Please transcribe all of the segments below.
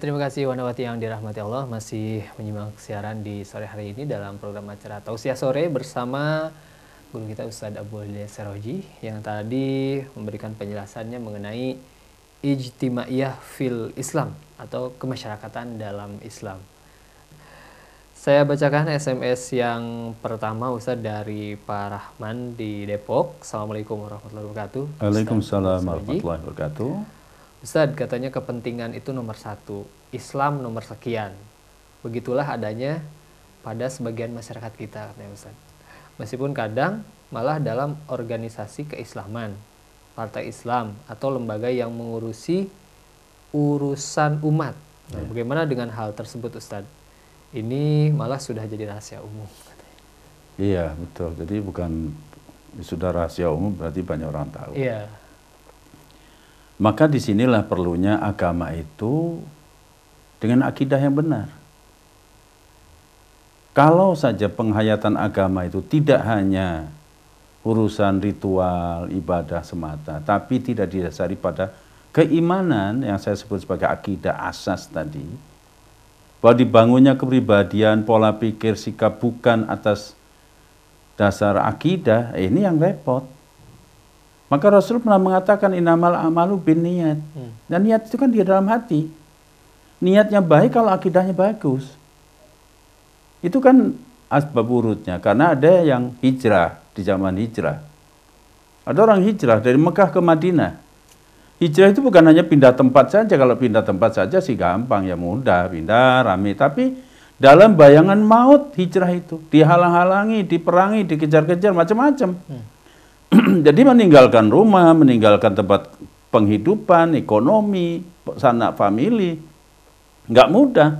terima kasih Wanawati yang dirahmati Allah, masih menyimak siaran di sore hari ini dalam program acara Tausiah Sore bersama guru kita Ustadz Abdul Seroji yang tadi memberikan penjelasannya mengenai ijtimaiyah fil Islam atau kemasyarakatan dalam Islam. Saya bacakan SMS yang pertama Ustadz dari Pak Rahman di Depok. Assalamualaikum warahmatullahi wabarakatuh. Waalaikumsalam warahmatullahi wabarakatuh. Ustadz, katanya kepentingan itu nomor satu, Islam nomor sekian. Begitulah adanya pada sebagian masyarakat kita, katanya Ustadz. Meskipun kadang malah dalam organisasi keislaman, partai Islam, atau lembaga yang mengurusi urusan umat. Nah, bagaimana dengan hal tersebut, Ustadz? Ini malah sudah jadi rahasia umum. Katanya. Iya, betul. Jadi bukan sudah rahasia umum, berarti banyak orang tahu. Iya. Maka disinilah perlunya agama itu dengan akidah yang benar. Kalau saja penghayatan agama itu tidak hanya urusan ritual, ibadah semata, tapi tidak didasari pada keimanan yang saya sebut sebagai akidah asas tadi, bahwa dibangunnya kepribadian, pola pikir, sikap bukan atas dasar akidah, ini yang repot. Maka Rasul pernah mengatakan innamal amalu bin niat. Dan niat itu kan di dalam hati. Niatnya baik kalau akidahnya bagus. Itu kan asbab urutnya. Karena ada yang hijrah di zaman hijrah. Ada orang hijrah dari Mekah ke Madinah. Hijrah itu bukan hanya pindah tempat saja. Kalau pindah tempat saja sih gampang, ya mudah, pindah, rame. Tapi dalam bayangan maut hijrah itu. Dihalang-halangi, diperangi, dikejar-kejar, macam-macam. Jadi meninggalkan rumah, meninggalkan tempat penghidupan, ekonomi, sanak famili, nggak mudah.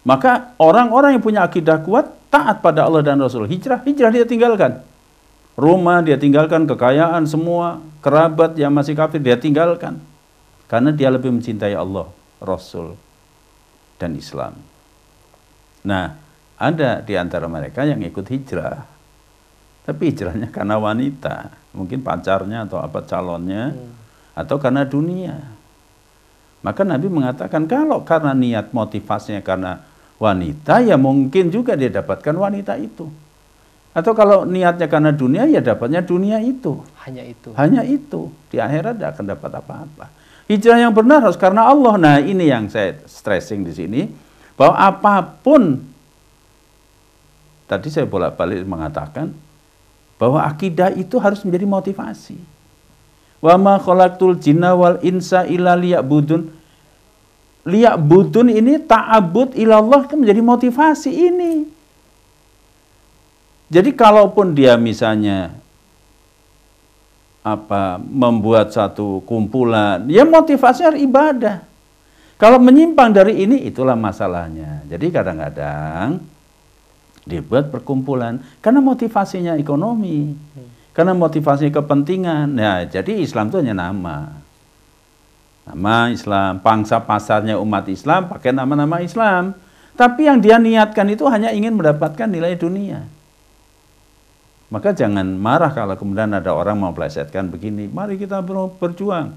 Maka orang-orang yang punya akidah kuat, taat pada Allah dan Rasul, hijrah dia tinggalkan. Rumah dia tinggalkan, kekayaan semua, kerabat yang masih kafir dia tinggalkan. Karena dia lebih mencintai Allah, Rasul, dan Islam. Nah, ada di antara mereka yang ikut hijrah. Tapi hijrahnya karena wanita, mungkin pacarnya atau apa calonnya, atau karena dunia. Maka Nabi mengatakan kalau karena niat motivasinya karena wanita, ya mungkin juga dia dapatkan wanita itu. Atau kalau niatnya karena dunia, ya dapatnya dunia itu. Hanya itu. Hanya itu. Di akhirat tidak akan dapat apa-apa. Hijrah yang benar harus karena Allah. Nah, ini yang saya stressing di sini, bahwa apapun, tadi saya bolak-balik mengatakan, bahwa akidah itu harus menjadi motivasi. Wa ma khalaqtul jinna wal insa illa liya'budun. Liya'budun ini ta'abud ilallah kan menjadi motivasi ini. Jadi kalaupun dia misalnya membuat satu kumpulan, ya motivasinya harus ibadah. Kalau menyimpang dari ini, itulah masalahnya. Jadi kadang-kadang dibuat perkumpulan karena motivasinya ekonomi, karena motivasinya kepentingan. Nah, jadi Islam itu hanya nama Islam, pangsa pasarnya umat Islam pakai nama-nama Islam, tapi yang dia niatkan itu hanya ingin mendapatkan nilai dunia. Maka jangan marah kalau kemudian ada orang mau memplesetkan begini. Mari kita berjuang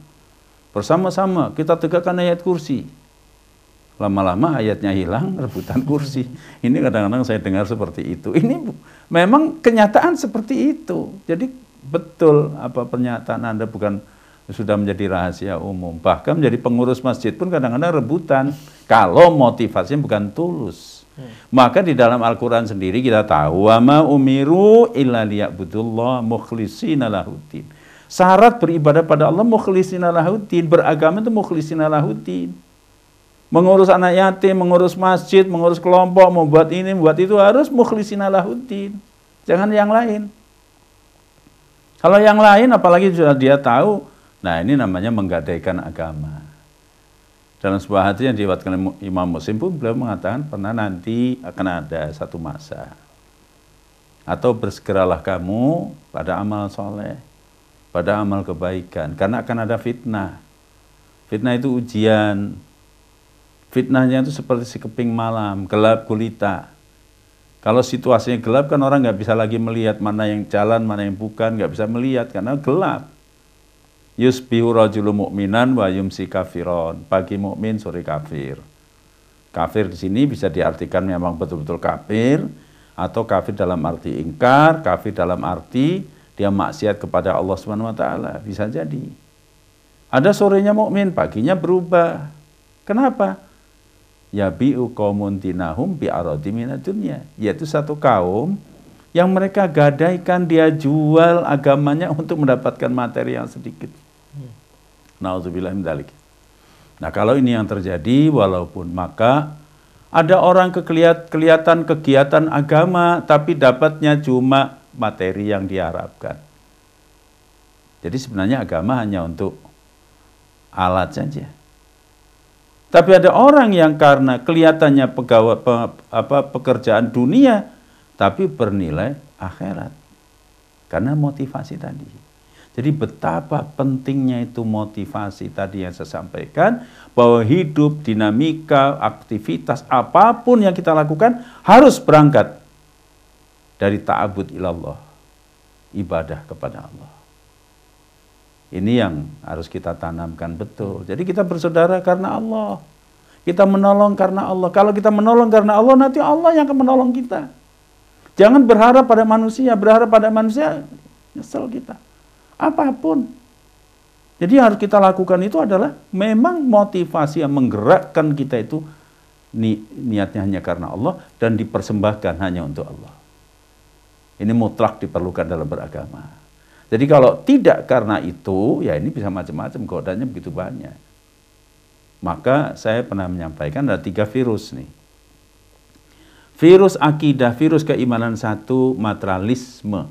bersama-sama, kita tegakkan ayat kursi. Lama-lama ayatnya hilang, rebutan kursi. Ini kadang-kadang saya dengar seperti itu. Ini memang kenyataan seperti itu. Jadi betul apa pernyataan Anda bukan sudah menjadi rahasia umum. Bahkan menjadi pengurus masjid pun kadang-kadang rebutan. Kalau motivasinya bukan tulus. Maka di dalam Al-Quran sendiri kita tahu, wa ma umiru illa liya'budullah mukhlishina lahuddin. Syarat beribadah pada Allah mukhlishina lahuddin, beragama itu mukhlishina lahuddin. Mengurus anak yatim, mengurus masjid, mengurus kelompok, membuat ini, membuat itu harus mukhlishina lahuddin. Jangan yang lain. Kalau yang lain apalagi sudah dia tahu, nah ini namanya menggadaikan agama. Dalam sebuah hadis yang diriwayatkan Imam Muslim pun beliau mengatakan pernah nanti akan ada satu masa. Atau bersegeralah kamu pada amal soleh, pada amal kebaikan. Karena akan ada fitnah. Fitnah itu ujian. Fitnahnya itu seperti sekeping malam, gelap gulita. Kalau situasinya gelap kan orang nggak bisa lagi melihat mana yang jalan, mana yang bukan, nggak bisa melihat karena gelap. Yusbihu rajulun mu'minan wa yumsi kafiron. Pagi mukmin, sore kafir. Kafir di sini bisa diartikan memang betul-betul kafir, atau kafir dalam arti ingkar, kafir dalam arti dia maksiat kepada Allah Subhanahu wa taala, bisa jadi. Ada sorenya mukmin, paginya berubah. Kenapa? Ya bi'u qaumun dinahum bi aradi minad dunya, yaitu satu kaum yang mereka gadaikan, dia jual agamanya untuk mendapatkan materi yang sedikit. Nauzubillah min dzalik. Nah, kalau ini yang terjadi, walaupun maka ada orang kelihatan kegiatan agama tapi dapatnya cuma materi yang diharapkan. Jadi sebenarnya agama hanya untuk alat saja. Tapi ada orang yang karena kelihatannya pekerjaan dunia tapi bernilai akhirat. Karena motivasi tadi. Jadi betapa pentingnya itu motivasi tadi yang saya sampaikan, bahwa hidup, dinamika, aktivitas apapun yang kita lakukan harus berangkat dari ta'abud ilallah, ibadah kepada Allah. Ini yang harus kita tanamkan betul. Jadi kita bersaudara karena Allah. Kita menolong karena Allah. Kalau kita menolong karena Allah, nanti Allah yang akan menolong kita. Jangan berharap pada manusia nyesel kita. Apapun. Jadi yang harus kita lakukan itu adalah memang motivasi yang menggerakkan kita itu niatnya hanya karena Allah dan dipersembahkan hanya untuk Allah. Ini mutlak diperlukan dalam beragama. Jadi kalau tidak karena itu, ya ini bisa macam-macam, godaannya begitu banyak. Maka saya pernah menyampaikan ada 3 virus nih. Virus akidah, virus keimanan satu, materialisme.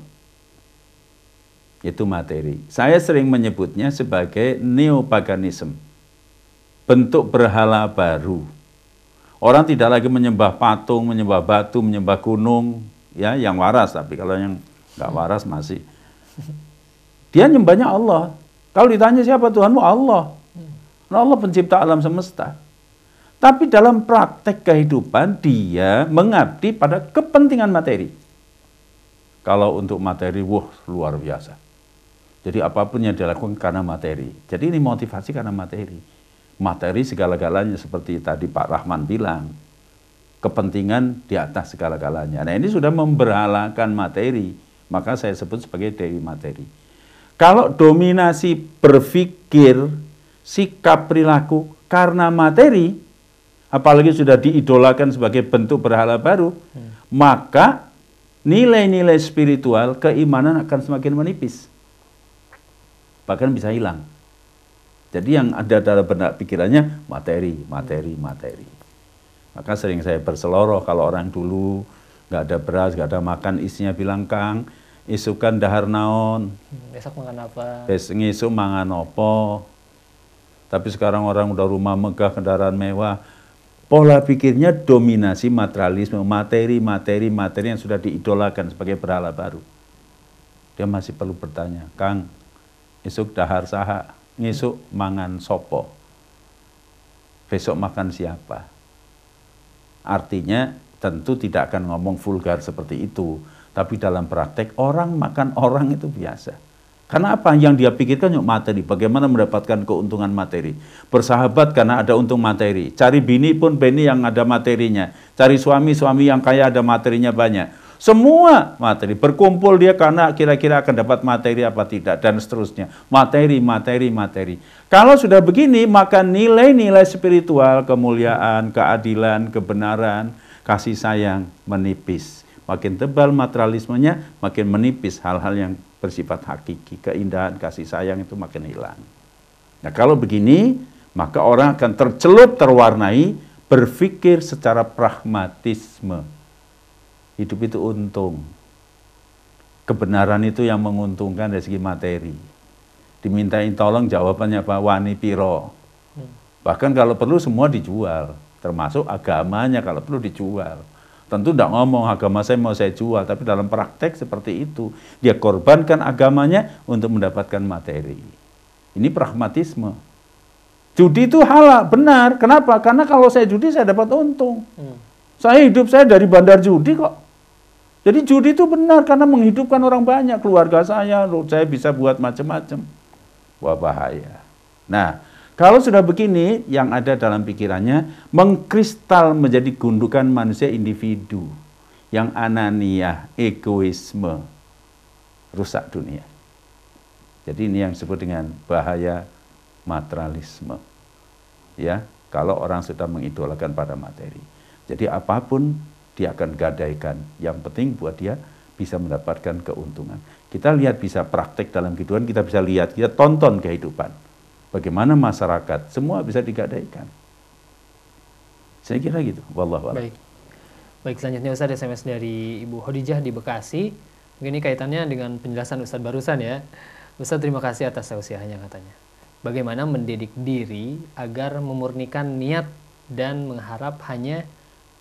Itu materi. Saya sering menyebutnya sebagai neopaganisme. Bentuk berhala baru. Orang tidak lagi menyembah patung, menyembah batu, menyembah gunung, ya yang waras, tapi kalau yang nggak waras masih. Dia nyembahnya Allah. Kalau ditanya siapa Tuhanmu? Allah. Allah pencipta alam semesta. Tapi dalam praktek kehidupan dia mengabdi pada kepentingan materi. Kalau untuk materi, wah luar biasa. Jadi apapun yang dilakukan karena materi. Jadi ini motivasi karena materi. Materi segala-galanya seperti tadi Pak Rahman bilang. Kepentingan di atas segala-galanya. Nah ini sudah memberhalakan materi. Maka saya sebut sebagai dewi materi. Kalau dominasi berpikir, sikap perilaku karena materi, apalagi sudah diidolakan sebagai bentuk berhala baru, maka nilai-nilai spiritual, keimanan akan semakin menipis. Bahkan bisa hilang. Jadi yang ada dalam benak pikirannya materi. Maka sering saya berseloroh kalau orang dulu nggak ada beras, nggak ada makan, isinya bilang Kang, isukan dahar naon. Besok makan apa? Besok ngisuk mangan opo. Tapi sekarang orang udah rumah megah, kendaraan mewah. Pola pikirnya dominasi materialisme, materi yang sudah diidolakan sebagai berhala baru. Dia masih perlu bertanya, Kang, isuk dahar saha, ngisuk mangan sopo. Besok makan siapa? Artinya tentu tidak akan ngomong vulgar seperti itu. Tapi dalam praktek orang makan orang itu biasa. Karena apa? Yang dia pikirkan yuk materi. Bagaimana mendapatkan keuntungan materi. Bersahabat karena ada untung materi. Cari bini pun bini yang ada materinya. Cari suami yang kaya ada materinya banyak. Semua materi, berkumpul dia karena kira-kira akan dapat materi apa tidak, dan seterusnya. Materi. Kalau sudah begini, maka nilai-nilai spiritual, kemuliaan, keadilan, kebenaran, kasih sayang menipis. Makin tebal materialismenya, makin menipis hal-hal yang bersifat hakiki. Keindahan, kasih sayang itu makin hilang. Nah kalau begini, maka orang akan tercelup, terwarnai, berpikir secara pragmatisme. Hidup itu untung. Kebenaran itu yang menguntungkan dari segi materi. Dimintain tolong jawabannya apa? Wani piro. Bahkan kalau perlu semua dijual. Termasuk agamanya kalau perlu dijual. Tentu tidak ngomong agama saya mau saya jual. Tapi dalam praktek seperti itu. Dia korbankan agamanya untuk mendapatkan materi. Ini pragmatisme. Judi itu halal, benar. Kenapa? Karena kalau saya judi saya dapat untung. Saya hidup saya dari bandar judi kok. Jadi judi itu benar karena menghidupkan orang banyak, keluarga saya bisa buat macam-macam. Wah, bahaya. Nah, kalau sudah begini, yang ada dalam pikirannya mengkristal menjadi gundukan manusia individu yang anania, egoisme, rusak dunia. Jadi ini yang disebut dengan bahaya materialisme. Ya, kalau orang sudah mengidolakan pada materi. Jadi apapun dia akan gadaikan. Yang penting buat dia bisa mendapatkan keuntungan. Kita lihat bisa praktek dalam kehidupan, kita bisa lihat, kita tonton kehidupan. Bagaimana masyarakat, semua bisa digadaikan. Saya kira gitu. Wallahu a'lam. Baik. Baik, selanjutnya Ustadz SMS dari Ibu Khadijah di Bekasi. Mungkin ini kaitannya dengan penjelasan Ustadz barusan ya. Ustadz terima kasih atas tausiahnya katanya. Bagaimana mendidik diri agar memurnikan niat dan mengharap hanya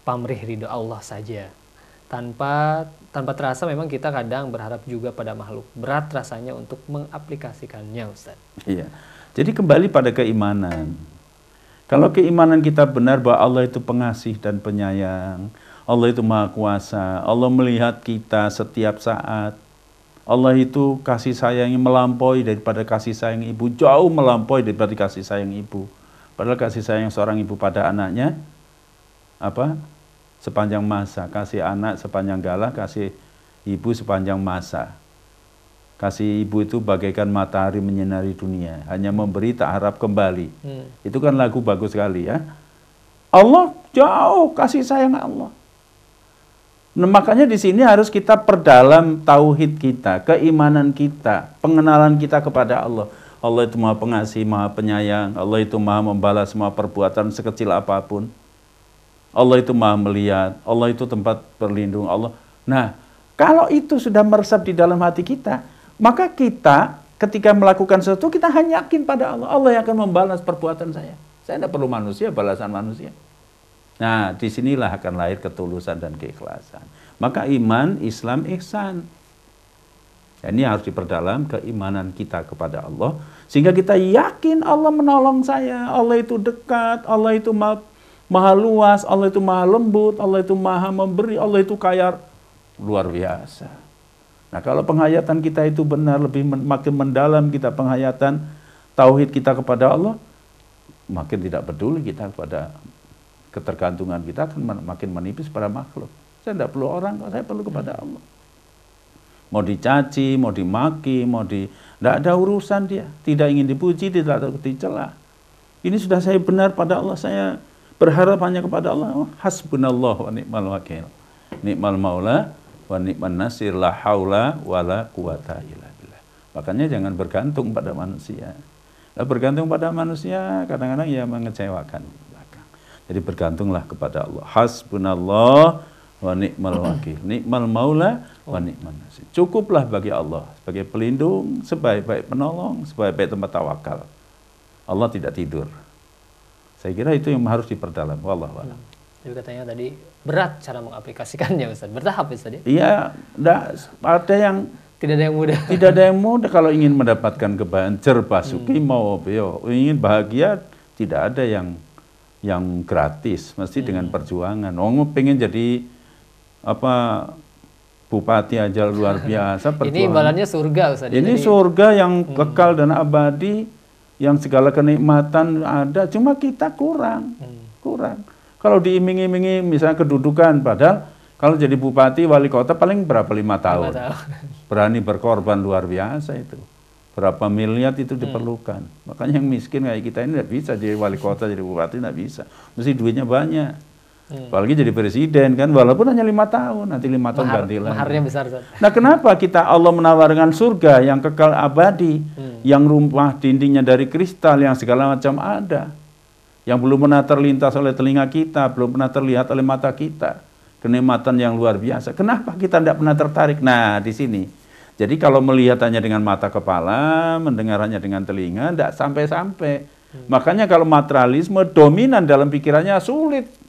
pamrih ridho Allah saja. Tanpa terasa memang kita kadang berharap juga pada makhluk. Berat rasanya untuk mengaplikasikannya Ustadz. Iya. Jadi kembali pada keimanan. Kalau keimanan kita benar bahwa Allah itu pengasih dan penyayang, Allah itu maha kuasa, Allah melihat kita setiap saat, Allah itu kasih sayangnya melampaui daripada kasih sayang ibu, jauh melampaui daripada kasih sayang ibu. Padahal kasih sayang seorang ibu pada anaknya, sepanjang masa, kasih anak sepanjang galah, kasih ibu sepanjang masa. Kasih ibu itu bagaikan matahari menyinari dunia, hanya memberi tak harap kembali. Itu kan lagu bagus sekali ya. Allah jauh kasih sayang Allah. Nah, makanya di sini harus kita perdalam tauhid kita, keimanan kita, pengenalan kita kepada Allah. Allah itu maha pengasih, maha penyayang. Allah itu maha membalas semua perbuatan sekecil apapun. Allah itu maha melihat. Allah itu tempat berlindung Allah. Nah, kalau itu sudah meresap di dalam hati kita, maka kita ketika melakukan sesuatu, kita hanya yakin pada Allah. Allah yang akan membalas perbuatan saya. Saya tidak perlu manusia, balasan manusia. Nah, disinilah akan lahir ketulusan dan keikhlasan. Maka iman, Islam, ihsan. Ini harus diperdalam keimanan kita kepada Allah. Sehingga kita yakin Allah menolong saya. Allah itu dekat, Allah itu maha luas, Allah itu maha lembut, Allah itu maha memberi, Allah itu kaya luar biasa. Nah, kalau penghayatan kita itu benar, makin mendalam kita penghayatan tauhid kita kepada Allah, makin tidak peduli kita kepada ketergantungan kita akan makin menipis pada makhluk. Saya tidak perlu orang, saya perlu kepada Allah. Mau dicaci, mau dimaki, tidak ada urusan dia. Tidak ingin dipuji, tidak dicela. Ini sudah saya benar pada Allah, saya berharap hanya kepada Allah. Oh, hasbunallah wa ni'mal wakil. Ni'mal maula wa ni'man nasir, la haula wa la quwata illa billah. Makanya jangan bergantung pada manusia. Nah, bergantung pada manusia kadang-kadang ya mengecewakan. Jadi bergantunglah kepada Allah. Hasbunallah wa ni'mal wakil. Ni'mal maula wa ni'man nasir. Cukuplah bagi Allah sebagai pelindung, sebaik-baik penolong, sebaik-baik tempat tawakal. Allah tidak tidur. Saya kira itu yang harus diperdalam. Wallahu a'lam. Jadi katanya tadi berat cara mengaplikasikannya Ustaz. Bertahap Ustaz ya? Iya, ada yang tidak ada yang mudah. Tidak ada yang mudah kalau ingin mendapatkan kebahagiaan. Cerbasuki mau ingin bahagia, tidak ada yang gratis, mesti dengan perjuangan. Pengen jadi bupati aja luar biasa. Ini imbalannya surga Ustaz. Ini surga yang kekal dan abadi, yang segala kenikmatan ada, cuma kita kurang. Kalau diiming-imingi misalnya kedudukan, padahal kalau jadi bupati, wali kota paling berapa 5 tahun. Berani berkorban luar biasa itu. Berapa miliar itu diperlukan. Makanya yang miskin kayak kita ini tidak bisa jadi wali kota, jadi bupati tidak bisa. Mesti duitnya banyak. Apalagi jadi presiden kan, walaupun hanya 5 tahun, nanti 5 tahun ganti lagi. Maharnya besar. Nah, kenapa Allah menawarkan surga yang kekal abadi, yang rumah dindingnya dari kristal, yang segala macam ada, yang belum pernah terlintas oleh telinga kita, belum pernah terlihat oleh mata kita, kenikmatan yang luar biasa. Kenapa kita tidak pernah tertarik? Nah, di sini. Jadi kalau melihat hanya dengan mata kepala, mendengar hanya dengan telinga, tidak sampai-sampai. Makanya kalau materialisme dominan dalam pikirannya sulit.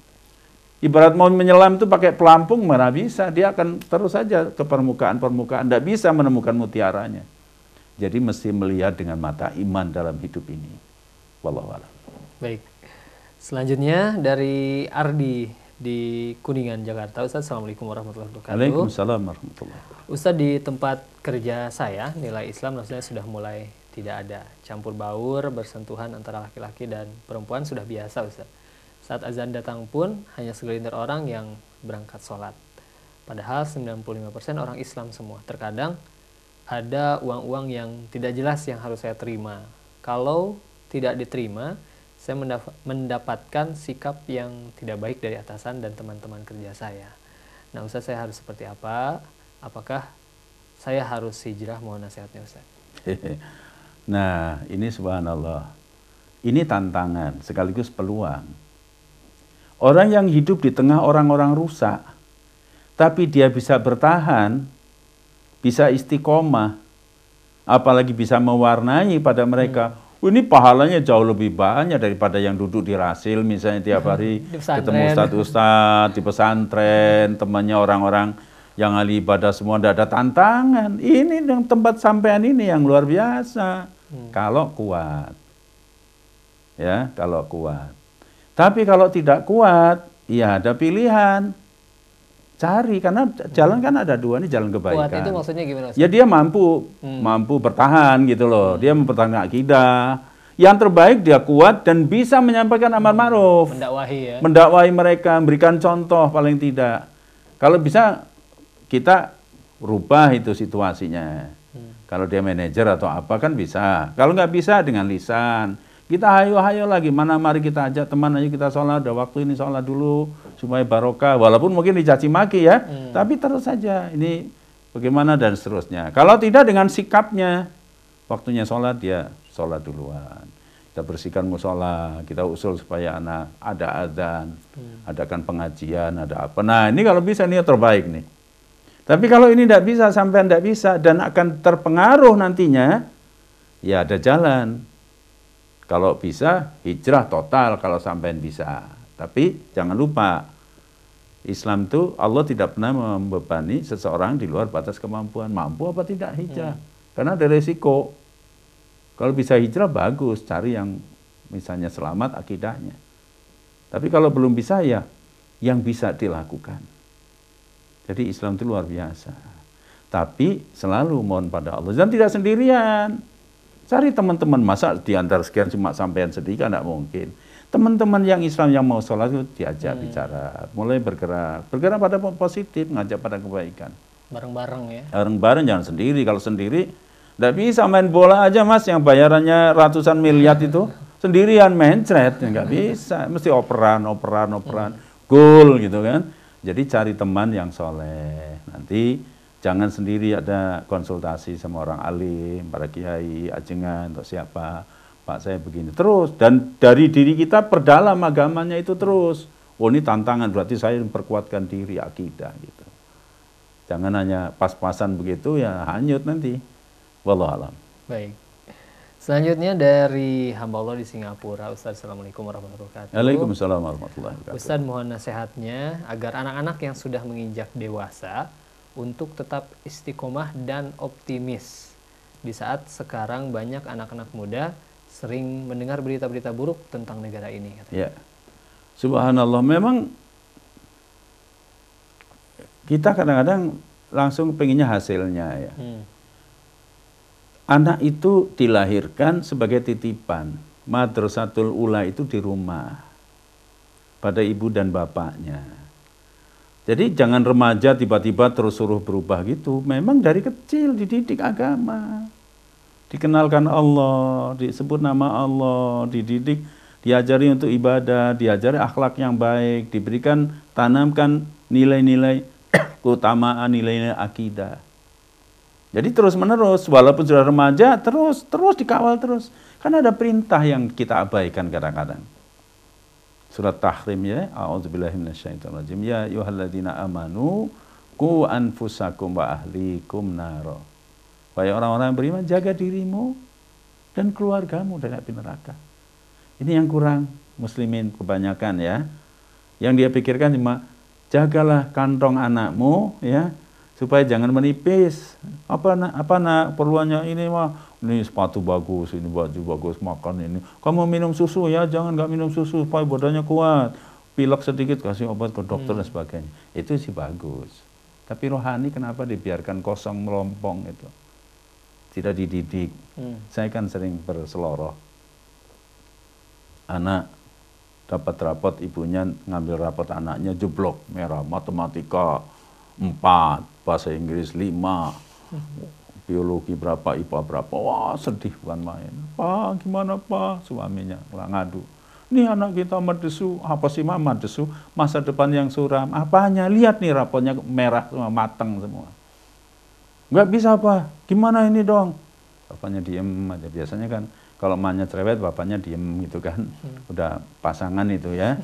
Ibarat mau menyelam itu pakai pelampung, mana bisa. Dia akan terus saja ke permukaan-permukaan, tidak bisa menemukan mutiaranya. Jadi mesti melihat dengan mata iman dalam hidup ini. Wallahu a'lam. Baik. Selanjutnya dari Ardi di Kuningan, Jakarta. Ustaz, Assalamualaikum warahmatullahi wabarakatuh. Waalaikumsalam warahmatullahi wabarakatuh. Ustaz, di tempat kerja saya, nilai Islam rasanya sudah mulai tidak ada. Campur baur, bersentuhan antara laki-laki dan perempuan sudah biasa, Ustaz. Saat azan datang pun hanya segelintir orang yang berangkat sholat. Padahal 95% orang Islam semua. Terkadang ada uang-uang yang tidak jelas yang harus saya terima. Kalau tidak diterima, saya mendapatkan sikap yang tidak baik dari atasan dan teman-teman kerja saya. Nah, Ustaz, saya harus seperti apa? Apakah saya harus hijrah? Mohon nasihatnya, Ustaz. Nah, ini subhanallah. Ini tantangan sekaligus peluang. Orang yang hidup di tengah orang-orang rusak, tapi dia bisa bertahan, bisa istiqomah, apalagi bisa mewarnai pada mereka. Ini pahalanya jauh lebih banyak daripada yang duduk di Rasil misalnya tiap hari ketemu ustadz-ustadz di pesantren, temannya orang-orang yang ahli ibadah semua, tidak ada tantangan. Ini yang tempat sampean ini yang luar biasa. Kalau kuat. Ya, kalau kuat. Tapi kalau tidak kuat, ya ada pilihan. Cari, karena jalan kan ada dua, nih jalan kebaikan. Kuat itu maksudnya gimana? Ya dia mampu bertahan gitu loh. Dia mempertahankan akidah. Yang terbaik dia kuat dan bisa menyampaikan amar ma'ruf. Mendakwahi ya. Mendakwahi mereka, memberikan contoh paling tidak. Kalau bisa kita rubah itu situasinya. Kalau dia manajer atau apa kan bisa. Kalau nggak bisa dengan lisan. Kita hayo-hayo lagi, mana mari kita ajak teman aja kita sholat, ada waktu ini sholat dulu supaya barokah, walaupun mungkin dicaci maki ya, tapi terus saja ini bagaimana dan seterusnya. Kalau tidak dengan sikapnya, waktunya sholat dia sholat duluan. Kita bersihkan musola, kita usul supaya anak ada adzan, adakan pengajian, ada apa. Nah ini kalau bisa ini terbaik nih. Tapi kalau ini tidak bisa, sampai tidak bisa dan akan terpengaruh nantinya, ya ada jalan. Kalau bisa, hijrah total kalau sampean bisa. Tapi jangan lupa, Islam itu Allah tidak pernah membebani seseorang di luar batas kemampuan. Mampu apa tidak hijrah. Karena ada resiko. Kalau bisa hijrah, bagus. Cari yang misalnya selamat akidahnya. Tapi kalau belum bisa, ya yang bisa dilakukan. Jadi Islam itu luar biasa. Tapi selalu mohon pada Allah. Dan tidak sendirian. Cari teman-teman, masa di antara sekian cuma sampean sedikit, tidak mungkin. Teman-teman yang Islam yang mau sholat itu diajak bicara, mulai bergerak pada positif, ngajak pada kebaikan. Bareng-bareng ya. Bareng-bareng, jangan sendiri. Kalau sendiri, tidak bisa main bola aja mas, yang bayarannya ratusan miliar itu sendirian mencret, nggak bisa. Mesti operan, gol gitu kan. Jadi cari teman yang soleh. Nanti jangan sendiri, ada konsultasi sama orang alim, para kiai, ajengan, atau siapa. Pak saya begini. Terus, dan dari diri kita perdalam agamanya itu terus. Oh ini tantangan, berarti saya memperkuatkan diri, akidah gitu. Jangan hanya pas-pasan begitu, ya hanyut nanti. Wallahualam. Baik. Selanjutnya dari hamba Allah di Singapura, Ustaz. Assalamualaikum warahmatullahi wabarakatuh. Waalaikumsalam warahmatullahi wabarakatuh. Ustaz, mohon nasihatnya agar anak-anak yang sudah menginjak dewasa untuk tetap istiqomah dan optimis di saat sekarang banyak anak-anak muda sering mendengar berita-berita buruk tentang negara ini. Ya, subhanallah, memang kita kadang-kadang langsung pengennya hasilnya ya. Anak itu dilahirkan sebagai titipan. Madrasatul Ula itu di rumah pada ibu dan bapaknya. Jadi jangan remaja tiba-tiba terus suruh berubah gitu. Memang dari kecil dididik agama. Dikenalkan Allah, disebut nama Allah, dididik, diajari untuk ibadah, diajari akhlak yang baik, diberikan, tanamkan nilai-nilai keutamaan, nilai-nilai akidah. Jadi terus menerus, walaupun sudah remaja, terus dikawal terus. Karena ada perintah yang kita abaikan kadang-kadang. Surat Tahrim ya, a'udzubillahi minasyaitonirrajim. Ya ayyuhalladzina amanu qu anfusakum wa ahlikum naro. Wahai orang-orang yang beriman, jaga dirimu dan keluargamu dari api neraka. Ini yang kurang muslimin kebanyakan ya. Yang dia pikirkan cuma jagalah kantong anakmu ya, supaya jangan menipis. Apa nak perluannya ini mah, ini sepatu bagus, ini baju bagus, makan ini. Kamu minum susu ya, jangan nggak minum susu supaya badannya kuat. Pilek sedikit kasih obat ke dokter dan sebagainya. Itu sih bagus. Tapi rohani kenapa dibiarkan kosong melompong itu? tidak dididik. Saya kan sering berseloroh. Anak dapat rapot, ibunya ngambil rapot anaknya jeblok, merah, matematika 4, bahasa Inggris 5, biologi berapa, IPA berapa. Wah, sedih bukan main. Pak, gimana Pak? Suaminya ngadu. Ini anak kita madesu, apa sih mama madesu? Masa depan yang suram. Apanya? Lihat nih rapotnya merah semua, mateng semua. Nggak bisa Pak, gimana ini dong? Bapaknya diem aja. Biasanya kan kalau emaknya cerewet, bapaknya diem gitu kan. Udah pasangan itu ya.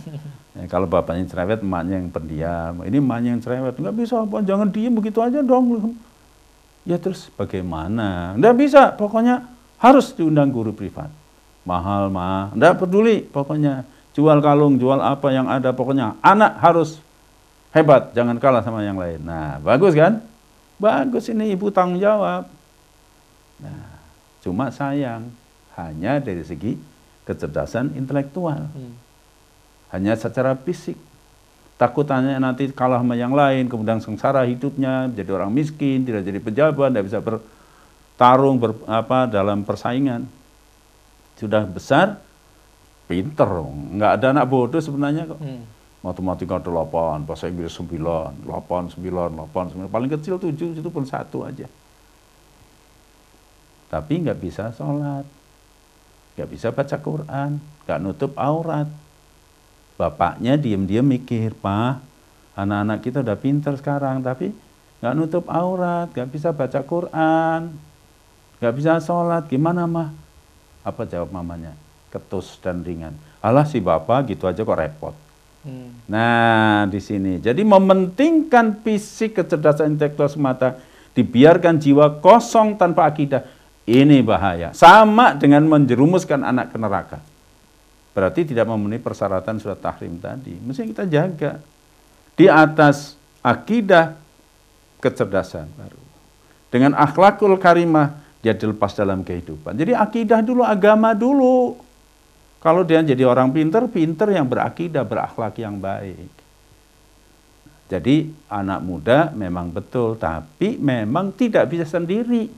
Kalau bapaknya cerewet, emaknya yang pendiam. Ini emaknya yang cerewet. Nggak bisa Pak, jangan diem begitu aja dong. Ya terus bagaimana? Nggak bisa, pokoknya harus diundang guru privat. Mahal mah, nggak peduli pokoknya. Jual kalung, jual apa yang ada, pokoknya anak harus hebat, jangan kalah sama yang lain. Nah, bagus kan? Bagus ini ibu tanggung jawab. Nah, cuma sayang, hanya dari segi kecerdasan intelektual. Hanya secara fisik. Takutannya nanti kalah sama yang lain, kemudian sengsara hidupnya, jadi orang miskin, tidak jadi pejabat, tidak bisa bertarung dalam persaingan. Sudah besar, pinter, nggak ada anak bodoh sebenarnya kok. Matematika 8, bahasa Inggris 9, 8, 9, paling kecil 7, itu pun 1 aja. Tapi nggak bisa sholat, nggak bisa baca Quran, nggak nutup aurat. Bapaknya diam-diam mikir, Pak, anak-anak kita udah pinter sekarang, tapi nggak nutup aurat, nggak bisa baca Quran, nggak bisa sholat, gimana mah? Apa jawab mamanya? Ketus dan ringan. Alah si bapak gitu aja kok repot. Nah di sini, jadi mementingkan fisik kecerdasan intelektual semata, dibiarkan jiwa kosong tanpa akidah, ini bahaya. Sama dengan menjerumuskan anak ke neraka. Berarti tidak memenuhi persyaratan surat tahrim tadi. Mesti kita jaga. Di atas akidah, kecerdasan baru. Dengan akhlakul karimah, dia dilepas dalam kehidupan. Jadi akidah dulu, agama dulu. Kalau dia jadi orang pinter, pinter yang berakidah, berakhlak yang baik. Jadi anak muda memang betul, tapi memang tidak bisa sendiri.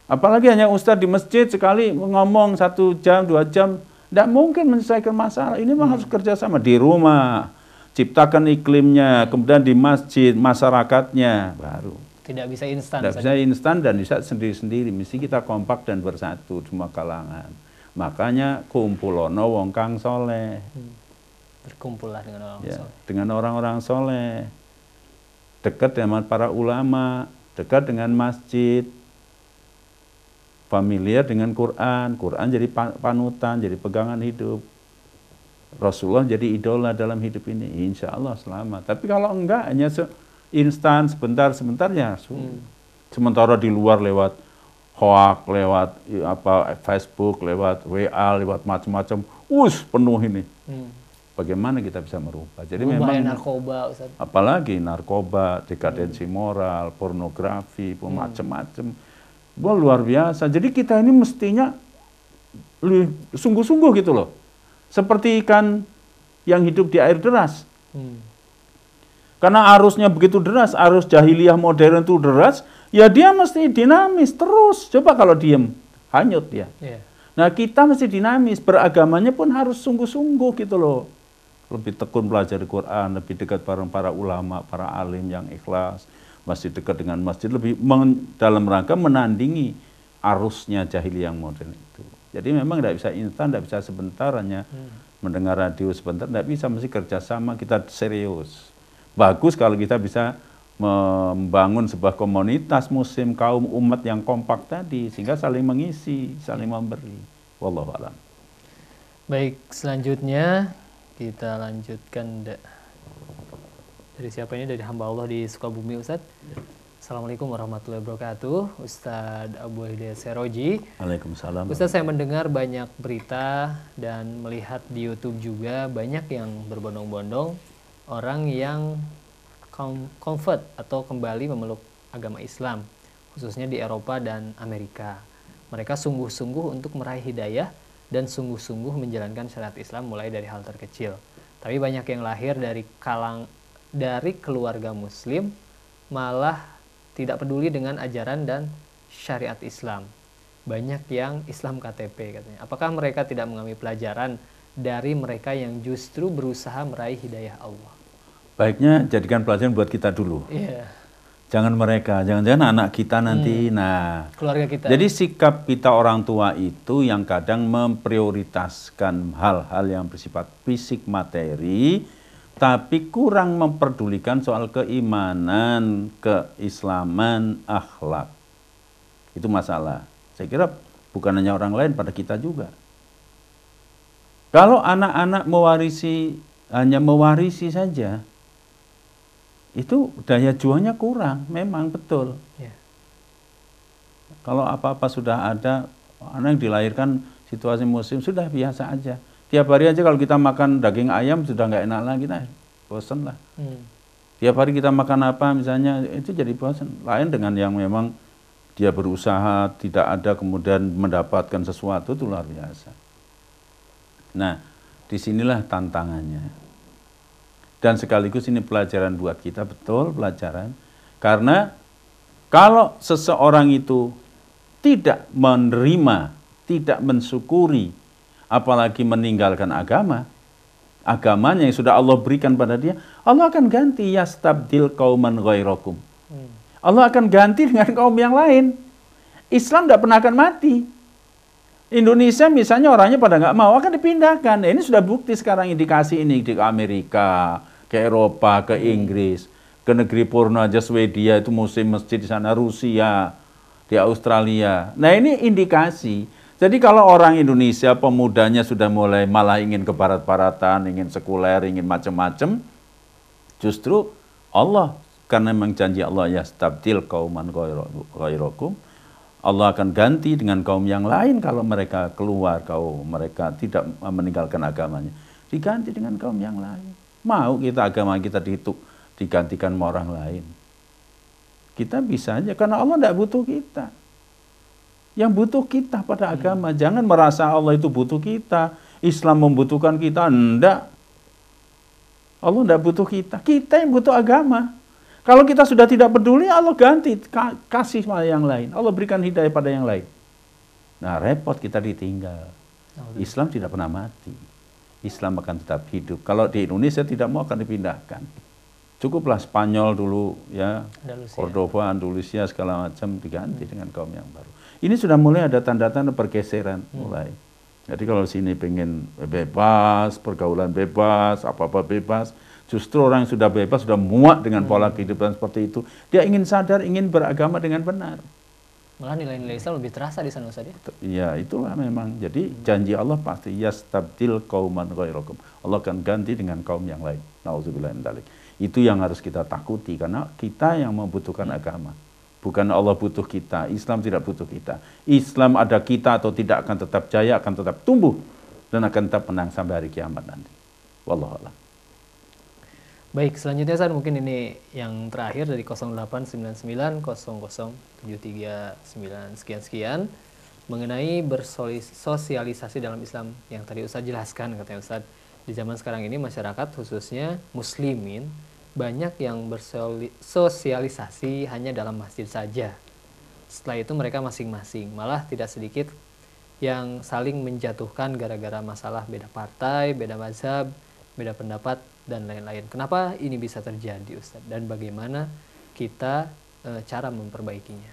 Apalagi hanya ustadz di masjid sekali ngomong 1 jam, 2 jam, tidak mungkin menyelesaikan masalah. Ini memang harus kerjasama di rumah, ciptakan iklimnya, kemudian di masjid, masyarakatnya, baru. Tidak bisa instan. Tidak bisa instan dan bisa sendiri-sendiri. Mesti kita kompak dan bersatu semua kalangan. Makanya kumpulono wong kang soleh. Berkumpullah dengan orang soleh. Dengan orang-orang soleh. Dekat dengan para ulama, dekat dengan masjid. Familiar dengan Quran. Quran jadi panutan, jadi pegangan hidup. Rasulullah jadi idola dalam hidup ini. Insya Allah selamat. Tapi kalau enggak, hanya instan sebentar ya. Sementara di luar lewat hoak, lewat Facebook, lewat WA, lewat macam-macam, penuh ini. Bagaimana kita bisa merubah? Jadi memang narkoba, Ustaz. Apalagi narkoba, dekadensi moral, pornografi, macam-macam. Luar biasa. Jadi kita ini mestinya sungguh-sungguh gitu loh. Seperti ikan yang hidup di air deras. Karena arusnya begitu deras, arus jahiliyah modern itu deras, ya dia mesti dinamis terus. Coba kalau diem, hanyut dia. Nah kita mesti dinamis, beragamanya pun harus sungguh-sungguh gitu loh. Lebih tekun belajar Quran, lebih dekat bareng para ulama, para alim yang ikhlas, masih dekat dengan masjid, lebih dalam rangka menandingi arusnya jahiliyah modern itu. Jadi memang tidak bisa instan, tidak bisa sebentar, hanya mendengar radio sebentar, tidak bisa, mesti kerjasama, kita serius. Bagus kalau kita bisa membangun sebuah komunitas muslim, kaum umat yang kompak tadi, sehingga saling mengisi, saling memberi. Wallahu a'lam. Baik, selanjutnya kita lanjutkan dari siapa ini? Dari hamba Allah di Sukabumi, Ustaz. Assalamualaikum warahmatullahi wabarakatuh. Ustaz Abu Hidayat Seroji. Waalaikumsalam. Ustaz, saya mendengar banyak berita dan melihat di YouTube juga banyak yang berbondong-bondong orang yang convert atau kembali memeluk agama Islam, khususnya di Eropa dan Amerika. Mereka sungguh-sungguh untuk meraih hidayah dan sungguh-sungguh menjalankan syariat Islam mulai dari hal terkecil. Tapi banyak yang lahir dari keluarga Muslim malah tidak peduli dengan ajaran dan syariat Islam. Banyak yang Islam KTP katanya. Apakah mereka tidak mengambil pelajaran dari mereka yang justru berusaha meraih hidayah Allah? Baiknya jadikan pelajaran buat kita dulu. Iya. Jangan mereka, jangan-jangan anak kita nanti. Nah, Keluarga kita. jadi sikap kita orang tua itu yang kadang memprioritaskan hal-hal yang bersifat fisik materi, tapi kurang memperdulikan soal keimanan, keislaman, akhlak. Itu masalah. Saya kira bukan hanya orang lain, pada kita juga. Kalau anak-anak hanya mewarisi saja, itu daya juangnya kurang, memang betul. Ya. Kalau apa-apa sudah ada, anak yang dilahirkan situasi muslim sudah biasa aja. Tiap hari aja kalau kita makan daging ayam sudah nggak enak lagi, kita bosan lah. Tiap hari kita makan apa misalnya, itu jadi bosan. Lain dengan yang memang dia berusaha, tidak ada kemudian mendapatkan sesuatu, itu luar biasa. Nah, disinilah tantangannya. Dan sekaligus ini pelajaran buat kita, betul pelajaran. Karena kalau seseorang itu tidak menerima, tidak mensyukuri, apalagi meninggalkan agamanya yang sudah Allah berikan pada dia, Allah akan ganti, yastabdil qauman ghairakum. Allah akan ganti dengan kaum yang lain. Islam tidak pernah akan mati. Indonesia misalnya orangnya pada nggak mau, akan dipindahkan. Nah, ini sudah bukti sekarang indikasi ini di Amerika, ke Eropa, ke Inggris, ke negeri porno aja Swedia itu musim masjid di sana, Rusia, di Australia. Nah ini indikasi. Jadi kalau orang Indonesia pemudanya sudah mulai malah ingin ke barat-baratan, ingin sekuler, ingin macam-macam, justru Allah, karena memang janji Allah yastabdil qauman ghairakum, Allah akan ganti dengan kaum yang lain kalau mereka keluar, kalau mereka tidak meninggalkan agamanya. Diganti dengan kaum yang lain. Mau kita agama kita digantikan sama orang lain. Kita bisa aja, karena Allah tidak butuh kita. Yang butuh kita pada agama. Jangan merasa Allah itu butuh kita. Islam membutuhkan kita. Enggak. Allah tidak butuh kita. Kita yang butuh agama. Kalau kita sudah tidak peduli, Allah ganti, kasih pada yang lain. Allah berikan hidayah pada yang lain. Nah, repot kita ditinggal. Islam tidak pernah mati. Islam akan tetap hidup. Kalau di Indonesia tidak mau akan dipindahkan. Cukuplah Spanyol dulu, ya, Cordoba, Andalusia, segala macam diganti dengan kaum yang baru. Ini sudah mulai ada tanda-tanda pergeseran mulai. Jadi kalau sini pengen bebas, pergaulan bebas, apa-apa bebas, justru orang yang sudah bebas, sudah muak dengan pola kehidupan seperti itu. Dia ingin sadar, ingin beragama dengan benar. Malah nilai-nilai Islam lebih terasa di sana, Ustaz ya? Ya, itulah memang. Jadi janji Allah pasti, yastabdil qauman ghairakum. Allah akan ganti dengan kaum yang lain. Nauzubillah min dzalik. Itu yang harus kita takuti, karena kita yang membutuhkan agama. Bukan Allah butuh kita, Islam tidak butuh kita. Islam ada kita atau tidak akan tetap jaya, akan tetap tumbuh, dan akan tetap menang sampai hari kiamat nanti. Wallahu a'lam. Baik, selanjutnya Ustaz, mungkin ini yang terakhir dari 0899 007399 sekian-sekian mengenai bersosialisasi dalam Islam yang tadi Ustaz jelaskan. Katanya Ustaz, di zaman sekarang ini masyarakat khususnya muslimin banyak yang bersosialisasi hanya dalam masjid saja. Setelah itu mereka masing-masing, malah tidak sedikit yang saling menjatuhkan gara-gara masalah beda partai, beda mazhab, beda pendapat, dan lain-lain. Kenapa ini bisa terjadi, Ustaz? Dan bagaimana kita cara memperbaikinya?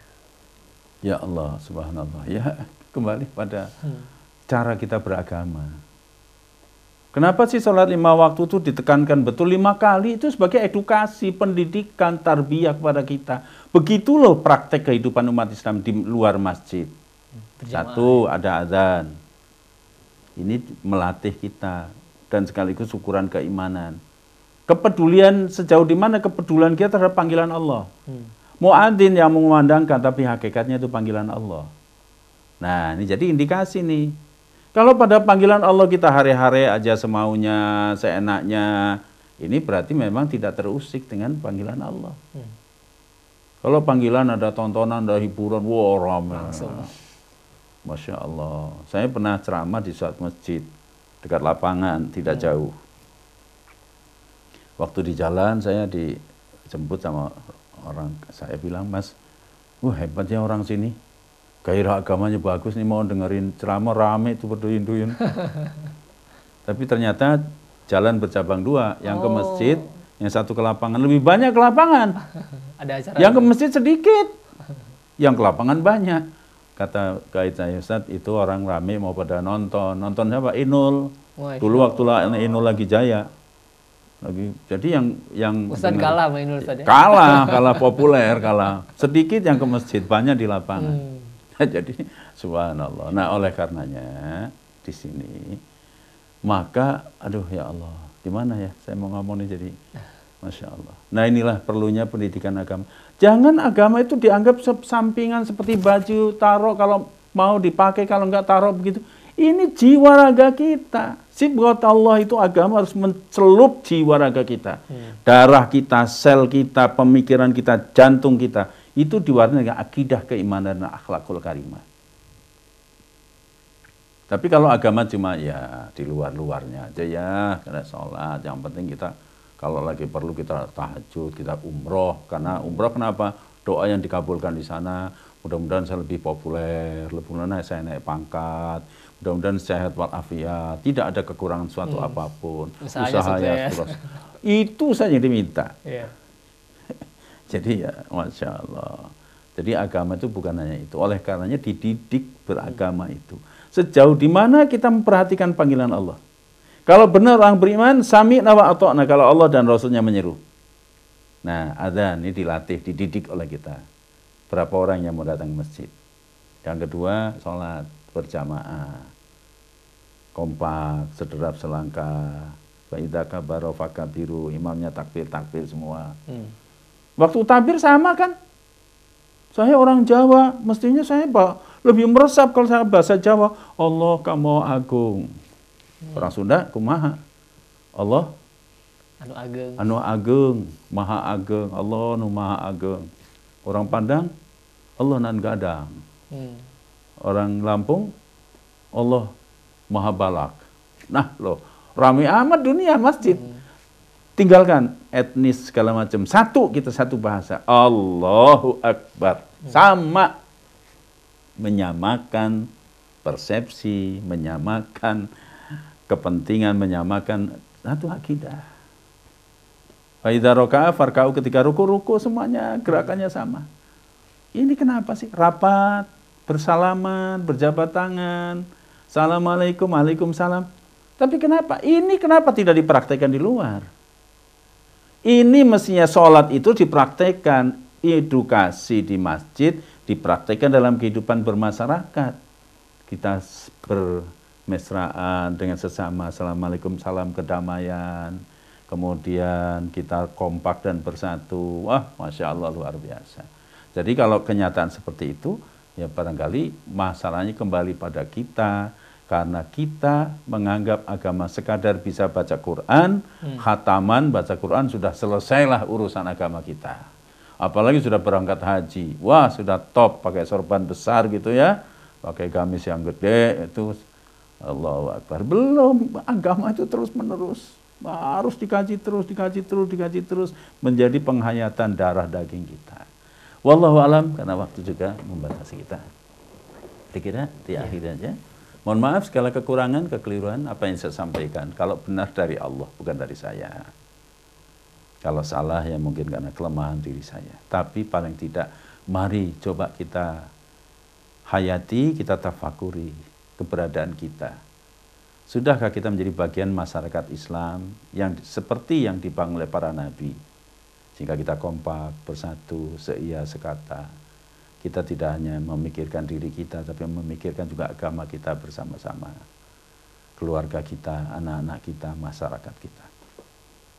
Ya Allah, subhanallah. Ya, kembali pada cara kita beragama. Kenapa sih sholat 5 waktu itu ditekankan betul 5 kali? Itu sebagai edukasi, pendidikan, tarbiyah kepada kita. Begitu loh praktek kehidupan umat Islam di luar masjid. Satu, ada azan. Ini melatih kita. Dan sekaligus ukuran keimanan. Kepedulian sejauh di mana kepedulian kita terhadap panggilan Allah. Muadzin yang mengumandangkan, tapi hakikatnya itu panggilan Allah. Nah, ini jadi indikasi nih. Kalau pada panggilan Allah kita hari-hari aja semaunya, seenaknya, ini berarti memang tidak terusik dengan panggilan Allah. Kalau panggilan ada tontonan, ada hiburan, wah ramai. Masya Allah. Saya pernah ceramah di suatu masjid, dekat lapangan, tidak jauh. Waktu di jalan saya dijemput sama orang, saya bilang, Mas, wah hebatnya orang sini. gairah agamanya bagus nih, mau dengerin ceramah rame itu berduyun-duyun. Tapi ternyata jalan bercabang dua, yang ke masjid, yang satu ke lapangan. Lebih banyak ke lapangan. Ada acara. Yang ke masjid sedikit, yang ke lapangan banyak. Kata guide saya, Ustaz, itu orang rame mau pada nonton. Nonton siapa? Inul. Dulu waktu Inul lagi jaya. Jadi yang Ustaz kalah sama Inul Ustaz ya? Kalah populer, kalah. Sedikit yang ke masjid, banyak di lapangan. Jadi subhanallah. Nah, oleh karenanya di sini maka aduh ya Allah, gimana ya saya mau ngomong nih jadi Masya Allah. Nah, inilah perlunya pendidikan agama. Jangan agama itu dianggap sampingan seperti baju, taruh kalau mau dipakai, kalau enggak taruh begitu. Ini jiwa raga kita. Sibghat Allah itu agama harus mencelup jiwa raga kita. Darah kita, sel kita, pemikiran kita, jantung kita. Itu diwarnai dengan akidah, keimanan, dan akhlakul karimah. Tapi kalau agama cuma ya di luar-luarnya aja ya, karena sholat, yang penting kita kalau lagi perlu kita tahajud, kita umroh. Karena umroh kenapa? Doa yang dikabulkan di sana, mudah-mudahan saya lebih populer, mudah-mudahan saya naik pangkat, mudah-mudahan sehat walafiat, tidak ada kekurangan suatu apapun. Usaha ya terus. Itu saja yang diminta. Yeah. Jadi ya, Masya Allah. Jadi agama itu bukan hanya itu. Oleh karenanya dididik beragama itu. Sejauh di mana kita memperhatikan panggilan Allah. Kalau benar orang beriman, sami'na wa ata'na, kalau Allah dan Rasulnya menyeru. Nah, adzan ini dilatih, dididik oleh kita. Berapa orang yang mau datang ke masjid. Yang kedua, sholat berjamaah. Kompak, sederap selangkah. Wa idza kabara fakabiru, imamnya takbir-takbir semua. Waktu takbir sama kan? Saya orang Jawa, mestinya saya lebih meresap kalau saya bahasa Jawa. Allah kamu agung. Orang Sunda kumaha? Allah anu ageng, maha ageng. Allah nu maha ageng. Orang Padang, Allah nan gadang. Orang Lampung, Allah maha balak. Nah loh, rame amat dunia masjid. Tinggalkan etnis segala macam. Kita satu bahasa. Allahu Akbar. Sama. Menyamakan persepsi, menyamakan kepentingan, menyamakan satu akidah. Fa idza raka'a farka'u, ketika ruku semuanya gerakannya sama. Ini kenapa sih? Rapat, bersalaman, berjabat tangan, assalamualaikum, waalaikumsalam. Tapi kenapa? Ini kenapa tidak dipraktekkan di luar? Ini mestinya sholat itu dipraktekkan, edukasi di masjid dipraktekkan dalam kehidupan bermasyarakat. Kita bermesraan dengan sesama, assalamualaikum, salam kedamaian. Kemudian kita kompak dan bersatu. Wah, Masya Allah, luar biasa. Jadi kalau kenyataan seperti itu, ya barangkali masalahnya kembali pada kita. Karena kita menganggap agama sekadar bisa baca Quran, khataman baca Quran, sudah selesailah urusan agama kita. Apalagi sudah berangkat haji, wah sudah top, pakai sorban besar gitu ya, pakai gamis yang gede, itu Allahu Akbar. Belum, agama itu terus menerus, harus dikaji terus, menjadi penghayatan darah daging kita. Wallahu alam, karena waktu juga membatasi kita. Dikira di akhir aja. Mohon maaf segala kekurangan, kekeliruan apa yang saya sampaikan. Kalau benar dari Allah, bukan dari saya. Kalau salah ya mungkin karena kelemahan diri saya. Tapi paling tidak, mari coba kita hayati, kita tafakuri keberadaan kita. Sudahkah kita menjadi bagian masyarakat Islam yang seperti yang dibangun oleh para nabi? Sehingga kita kompak, bersatu, seia, sekata. Kita tidak hanya memikirkan diri kita, tapi memikirkan juga agama kita bersama-sama. Keluarga kita, anak-anak kita, masyarakat kita.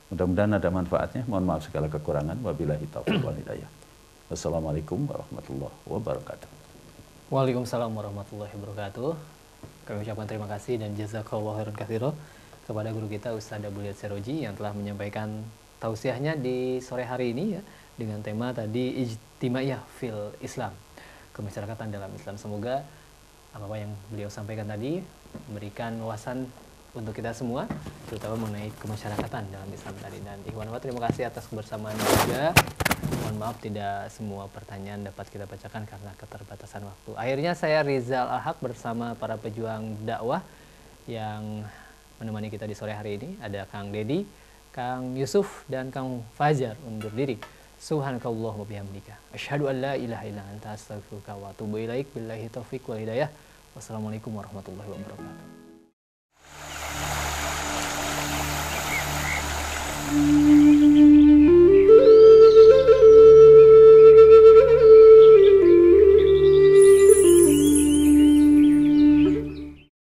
Mudah-mudahan ada manfaatnya. Mohon maaf segala kekurangan. Wabillahi taufiq wal hidayah. Wassalamualaikum warahmatullahi wabarakatuh. Waalaikumsalam warahmatullahi wabarakatuh. Kami ucapkan terima kasih dan jazakallahu khairan katsira kepada guru kita Ustaz Abdul Seroji yang telah menyampaikan tausiahnya di sore hari ini ya, dengan tema tadi ijtimaiyah fil Islam, kemasyarakatan dalam Islam. Semoga apa yang beliau sampaikan tadi memberikan wawasan untuk kita semua, terutama mengenai kemasyarakatan dalam Islam tadi. Dan ikhwan wa terima kasih atas kebersamaan juga. mohon maaf tidak semua pertanyaan dapat kita bacakan karena keterbatasan waktu. Akhirnya saya Rizal Al-Haq bersama para pejuang dakwah yang menemani kita di sore hari ini. Ada Kang Dedi, Kang Yusuf, dan Kang Fajar undur diri. Subhanakallah wa bihamdika. Asyhadu an la ilaha illa anta astaghfiruka wa atubu ilaik. Billahi taufiq wal hidayah. Wassalamualaikum warahmatullahi wabarakatuh.